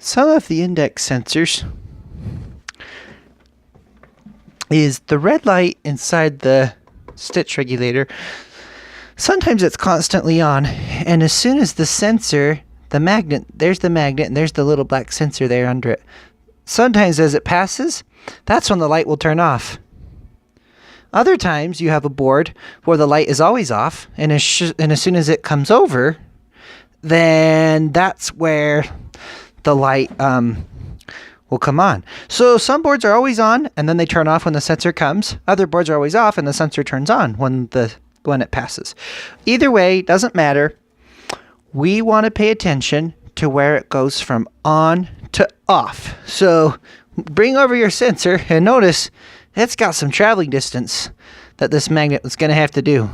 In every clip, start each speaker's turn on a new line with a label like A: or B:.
A: some of the index sensors is the red light inside the stitch regulator. Sometimes it's constantly on, and as soon as the sensor, the magnet, there's the magnet and there's the little black sensor there under it. Sometimes as it passes, that's when the light will turn off. Other times you have a board where the light is always off, and as soon as it comes over, then that's where the light will come on. So some boards are always on and then they turn off when the sensor comes. Other boards are always off and the sensor turns on when it passes. Either way, doesn't matter. We want to pay attention to where it goes from on to off. So bring over your sensor and notice it's got some traveling distance that this magnet is going to have to do.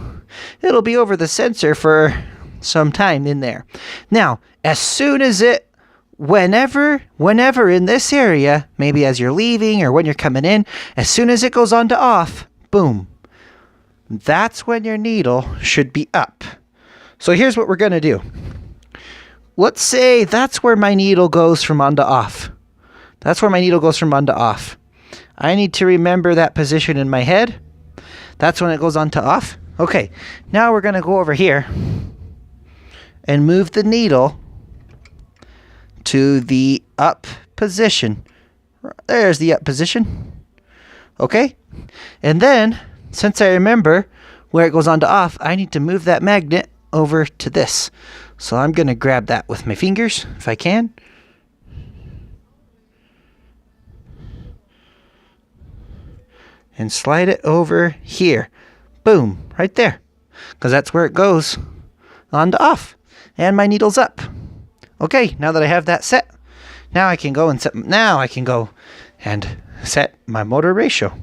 A: It'll be over the sensor for some time in there. Now, as soon as whenever in this area, maybe as you're leaving or when you're coming in, as soon as it goes on to off, boom, that's when your needle should be up. So here's what we're going to do. Let's say that's where my needle goes from on to off. That's where my needle goes from on to off. I need to remember that position in my head. That's when it goes on to off. Okay, now we're going to go over here and move the needle to the up position. There's the up position. Okay, and then since I remember where it goes on to off, I need to move that magnet over to this. So I'm going to grab that with my fingers if I can. And slide it over here. Boom, right there. Because that's where it goes on to off. And my needle's up. Okay, now that I have that set, now I can go and set my motor ratio.